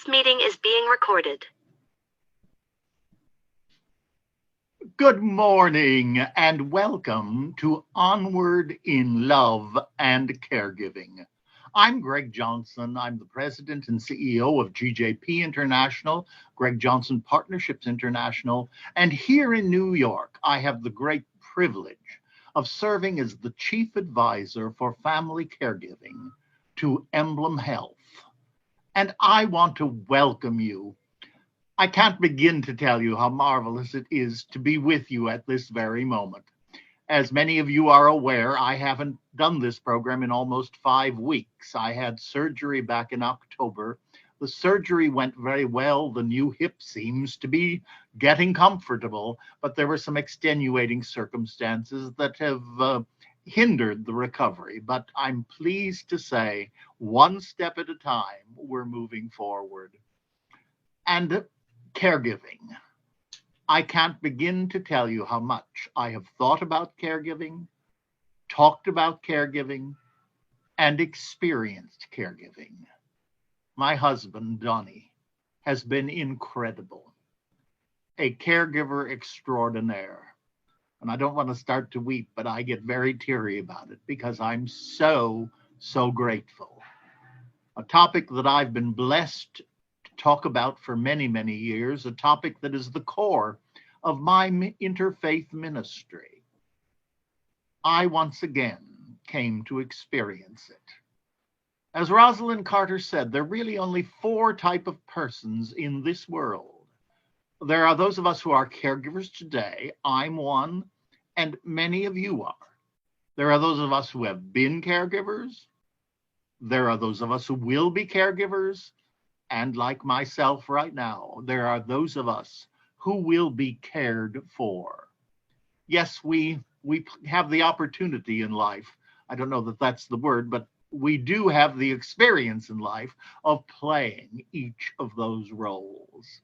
This meeting is being recorded. Good morning and welcome to Onward in Love and Caregiving. I'm Greg Johnson. I'm the president and CEO of GJP International, Greg Johnson Partnerships International, and here in New York, I have the great privilege of serving as the chief advisor for family caregiving to Emblem Health. And I want to welcome you. I can't begin to tell you how marvelous it is to be with you at this very moment. As many of you are aware, I haven't done this program in almost 5 weeks. I had surgery back in October. The surgery went very well. The new hip seems to be getting comfortable, but there were some extenuating circumstances that have hindered the recovery. But I'm pleased to say, one step at a time, we're moving forward. And caregiving. I can't begin to tell you how much I have thought about caregiving, talked about caregiving, and experienced caregiving. My husband, Donnie, has been incredible, a caregiver extraordinaire. And I don't want to start to weep, but I get very teary about it because I'm so grateful. A topic that I've been blessed talk about for many, many years, a topic that is the core of my interfaith ministry. I once again came to experience it. As Rosalind Carter said, there are really only 4 types of persons in this world. There are those of us who are caregivers today. I'm one, and many of you are. There are those of us who have been caregivers. There are those of us who will be caregivers. And like myself right now, there are those of us who will be cared for. Yes, we have the opportunity in life. I don't know that that's the word, but we do have the experience in life of playing each of those roles.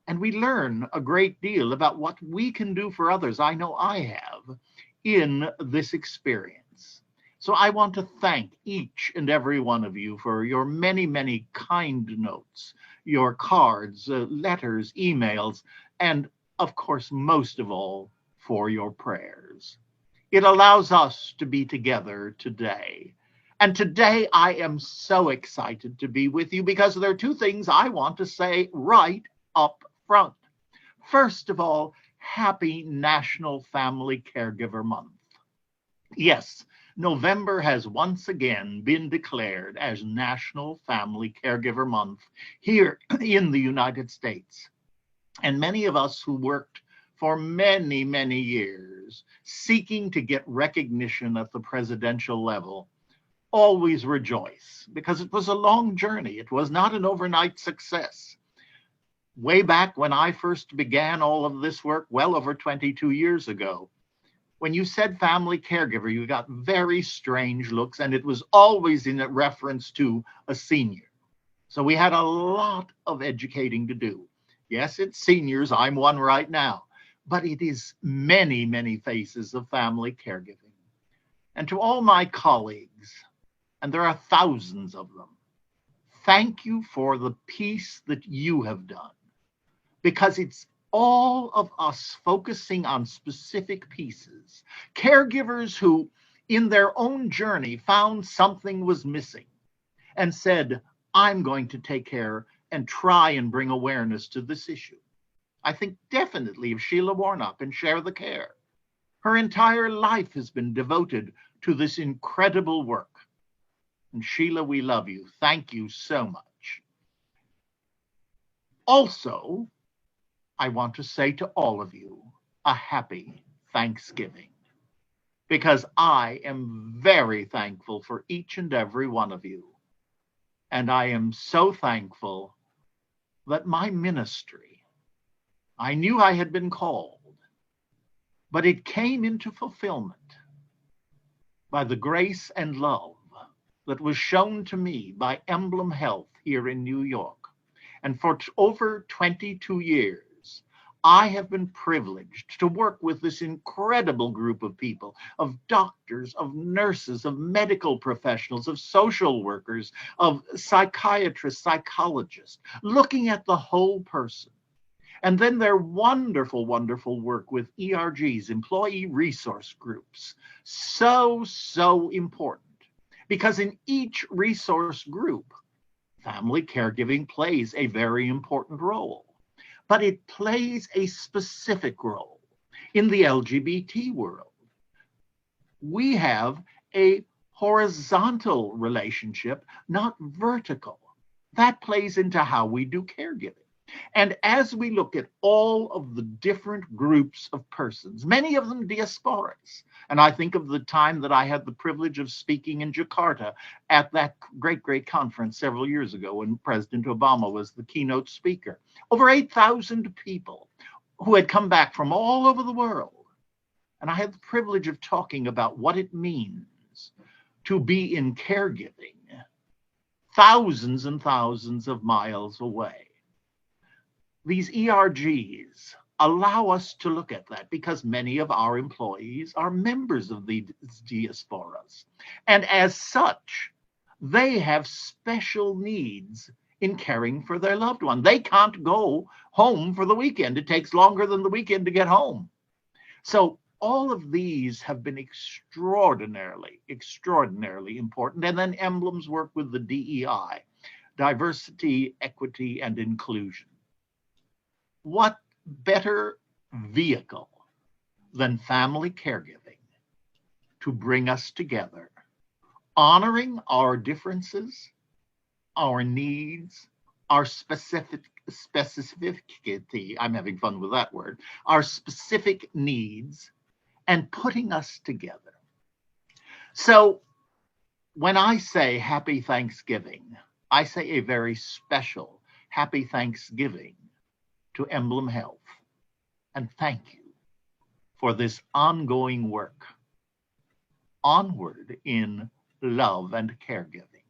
And we learn a great deal about what we can do for others. I know I have in this experience. So I want to thank each and every one of you for your many, many kind notes, your cards, letters, emails, and of course, most of all, for your prayers. It allows us to be together today. And today I am so excited to be with you because there are 2 things I want to say right up front. First of all, happy National Family Caregiver Month. Yes, November has once again been declared as National Family Caregiver Month here in the United States. And many of us who worked for many, many years seeking to get recognition at the presidential level always rejoice because it was a long journey. It was not an overnight success. Way back when I first began all of this work, well over 22 years ago, when you said family caregiver, you got very strange looks, and it was always in a reference to a senior. So we had a lot of educating to do. Yes, it's seniors. I'm one right now. But it is many, many faces of family caregiving. And to all my colleagues, and there are thousands of them, thank you for the piece that you have done. Because it's all of us focusing on specific pieces. Caregivers who, in their own journey, found something was missing and said, I'm going to take care and try and bring awareness to this issue. I think definitely of Sheila Warnock and Share the Care. Her entire life has been devoted to this incredible work. And Sheila, we love you. Thank you so much. Also, I want to say to all of you a happy Thanksgiving, because I am very thankful for each and every one of you. And I am so thankful that my ministry, I knew I had been called, but it came into fulfillment by the grace and love that was shown to me by Emblem Health here in New York. And for over 22 years, I have been privileged to work with this incredible group of people, of doctors, of nurses, of medical professionals, of social workers, of psychiatrists, psychologists, looking at the whole person. And then their wonderful, wonderful work with ERGs, employee resource groups. So important. Because in each resource group, family caregiving plays a very important role. But it plays a specific role in the LGBT world. We have a horizontal relationship, not vertical. That plays into how we do caregiving. And as we look at all of the different groups of persons, many of them diasporas, and I think of the time that I had the privilege of speaking in Jakarta at that great conference several years ago when President Obama was the keynote speaker. Over 8,000 people who had come back from all over the world. And I had the privilege of talking about what it means to be in caregiving thousands and thousands of miles away. These ERGs allow us to look at that because many of our employees are members of these diasporas. And as such, they have special needs in caring for their loved one. They can't go home for the weekend. It takes longer than the weekend to get home. So all of these have been extraordinarily important. And then Emblem's work with the DEI, diversity, equity, and inclusion. What better vehicle than family caregiving to bring us together, honoring our differences, our needs, our specificity, I'm having fun with that word, our specific needs, and putting us together. So when I say Happy Thanksgiving, I say a very special Happy Thanksgiving to Emblem Health. And thank you for this ongoing work. Onward in love and caregiving.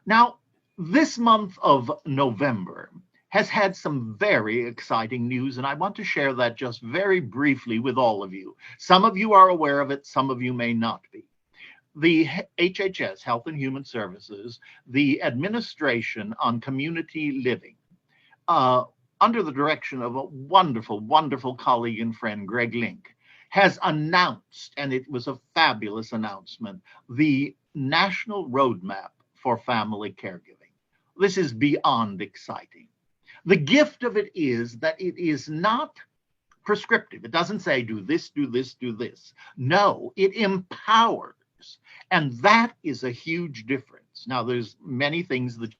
Now, this month of November has had some very exciting news, and I want to share that just very briefly with all of you. Some of you are aware of it, some of you may not be. The HHS, Health and Human Services, the Administration on Community Living, under the direction of a wonderful colleague and friend, Greg Link, has announced, and it was a fabulous announcement, the National Roadmap for Family Caregiving. This is beyond exciting. The gift of it is that it is not prescriptive. It doesn't say do this, do this, do this. No, it empowers. And that is a huge difference. Now, there's many things that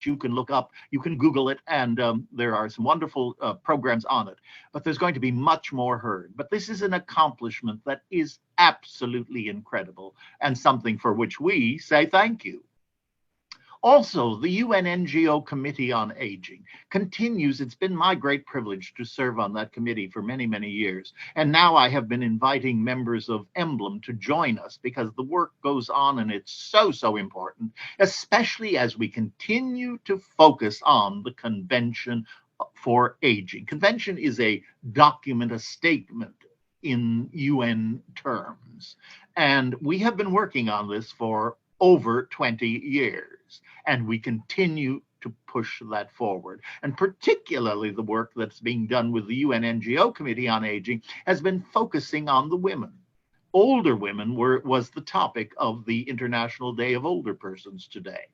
you can look up, you can Google it, and there are some wonderful programs on it, but there's going to be much more heard. But this is an accomplishment that is absolutely incredible and something for which we say thank you. Also, the UN NGO Committee on Aging continues. It's been my great privilege to serve on that committee for many years. And now I have been inviting members of Emblem to join us because the work goes on and it's so important, especially as we continue to focus on the Convention for Aging. Convention is a document, a statement in UN terms. And we have been working on this for over 20 years, and we continue to push that forward. And particularly the work that's being done with the UN NGO Committee on Aging has been focusing on the women. Older women was the topic of the International Day of Older Persons today.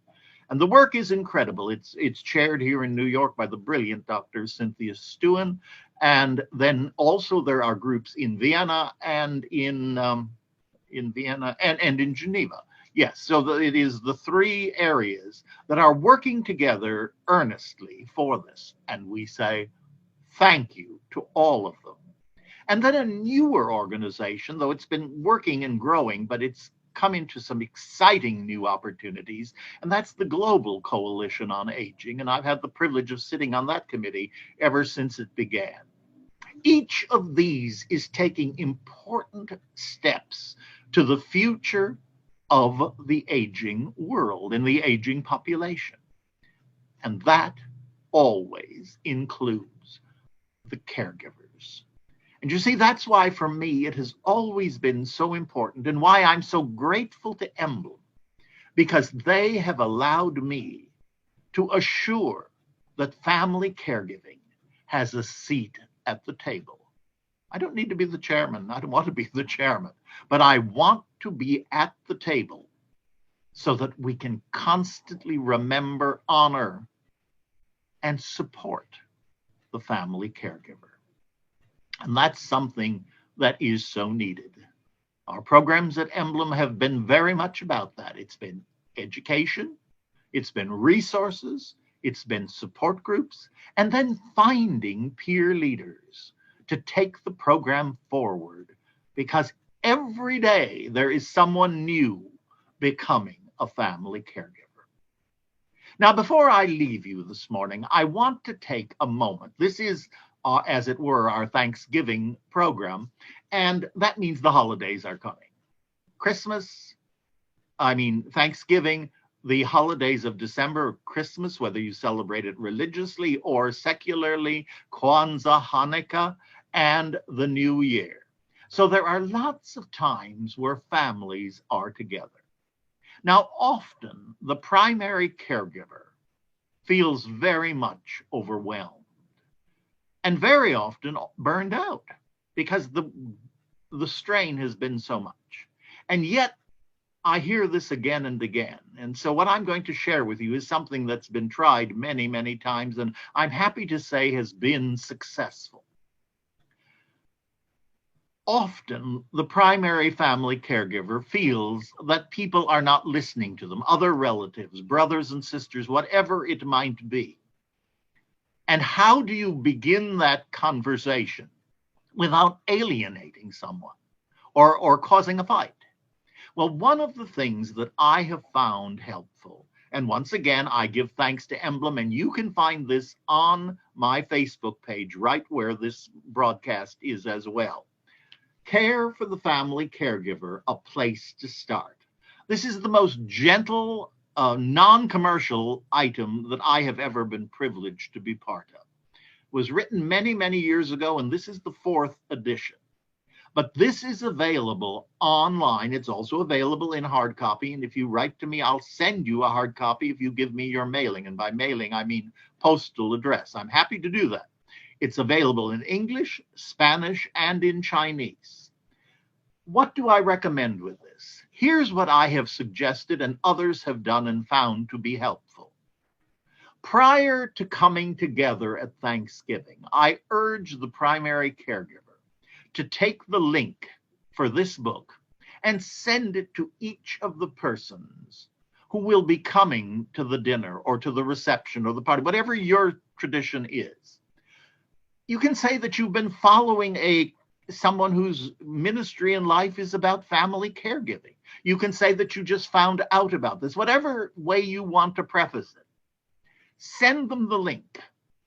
And the work is incredible. It's chaired here in New York by the brilliant Dr. Cynthia Stewin. And then also there are groups in Vienna and in Geneva. Yes, so it is the three areas that are working together earnestly for this. And we say thank you to all of them. And then a newer organization, though it's been working and growing, but it's come into some exciting new opportunities, and that's the Global Coalition on Aging. And I've had the privilege of sitting on that committee ever since it began. Each of these is taking important steps to the future of the aging world and the aging population. And that always includes the caregivers. And you see, that's why for me it has always been so important, and why I'm so grateful to Emblem, because they have allowed me to assure that family caregiving has a seat at the table. I don't need to be the chairman. I don't want to be the chairman, but I want to be at the table so that we can constantly remember, honor, and support the family caregiver. And that's something that is so needed. Our programs at Emblem have been very much about that. It's been education, it's been resources, it's been support groups, and then finding peer leaders to take the program forward, because every day there is someone new becoming a family caregiver. Now, before I leave you this morning, I want to take a moment. This is, as it were, our Thanksgiving program, and that means the holidays are coming. Thanksgiving, the holidays of December, Christmas, whether you celebrate it religiously or secularly, Kwanzaa, Hanukkah, and the New Year. So there are lots of times where families are together. Now, often the primary caregiver feels very much overwhelmed and very often burned out because the strain has been so much. And yet, I hear this again and again. And so what I'm going to share with you is something that's been tried many, many times, and I'm happy to say has been successful. Often, the primary family caregiver feels that people are not listening to them, other relatives, brothers and sisters, whatever it might be. And how do you begin that conversation without alienating someone or causing a fight? Well, one of the things that I have found helpful, and once again, I give thanks to Emblem, and you can find this on my Facebook page, right where this broadcast is as well. Care for the family caregiver, a place to start. This is the most gentle, non-commercial item that I have ever been privileged to be part of. It was written many, many years ago, and this is the 4th edition. But this is available online. It's also available in hard copy. And if you write to me, I'll send you a hard copy if you give me your mailing. And by mailing, I mean postal address. I'm happy to do that. It's available in English, Spanish, and in Chinese. What do I recommend with this? Here's what I have suggested and others have done and found to be helpful. Prior to coming together at Thanksgiving, I urge the primary caregiver to take the link for this book and send it to each of the persons who will be coming to the dinner or to the reception or the party, whatever your tradition is. You can say that you've been following someone whose ministry in life is about family caregiving. You can say that you just found out about this, whatever way you want to preface it. Send them the link,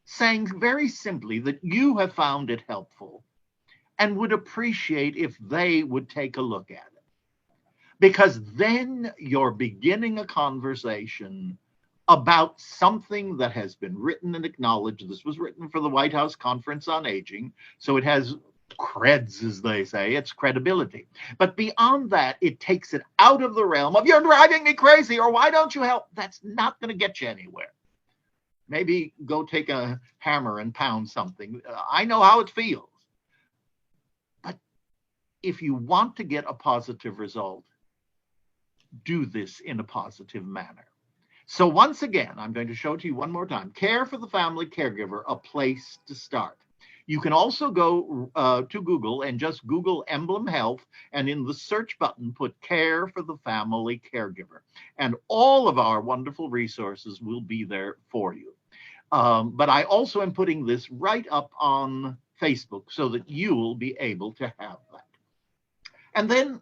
saying very simply that you have found it helpful and would appreciate if they would take a look at it. Because then you're beginning a conversation about something that has been written and acknowledged. This was written for the White House Conference on Aging, so it has creds, as they say, it's credibility. But beyond that, it takes it out of the realm of, you're driving me crazy, or why don't you help? That's not going to get you anywhere. Maybe go take a hammer and pound something. I know how it feels. If you want to get a positive result, do this in a positive manner. So once again, I'm going to show it to you one more time. Care for the family caregiver, a place to start. You can also go to Google and just Google Emblem Health, and in the search button, put Care for the Family Caregiver. And all of our wonderful resources will be there for you. But I also am putting this right up on Facebook so that you will be able to have that. And then,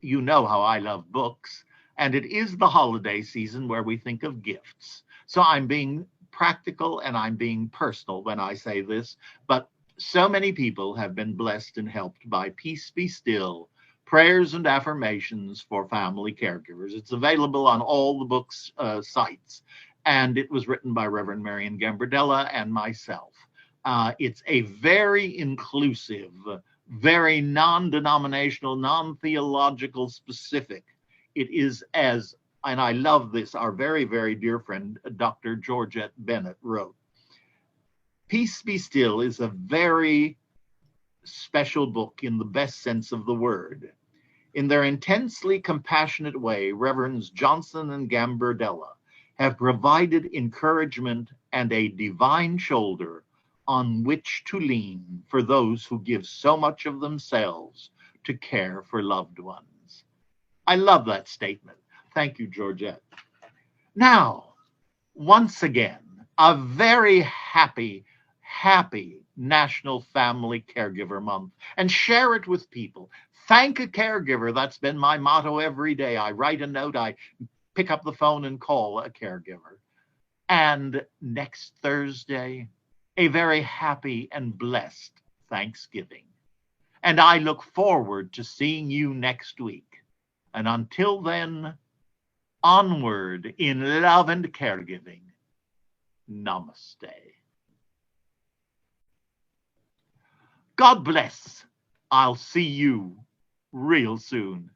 you know how I love books, and it is the holiday season where we think of gifts. So I'm being practical and I'm being personal when I say this, but so many people have been blessed and helped by Peace Be Still, Prayers and Affirmations for Family Caregivers. It's available on all the books sites, and it was written by Reverend Marian Gambardella and myself. It's a very inclusive, very non-denominational, non-theological specific. It is as, and I love this, our very, very dear friend, Dr. Georgette Bennett wrote, Peace Be Still is a very special book in the best sense of the word. In their intensely compassionate way, Reverends Johnson and Gambardella have provided encouragement and a divine shoulder on which to lean for those who give so much of themselves to care for loved ones. I love that statement. Thank you, Georgette. Now, once again, a very happy National Family Caregiver Month, and share it with people. Thank a caregiver. That's been my motto every day. I write a note, I pick up the phone and call a caregiver. And next Thursday, a very happy and blessed Thanksgiving. And I look forward to seeing you next week. And until then, onward in love and caregiving. Namaste. God bless. I'll see you real soon.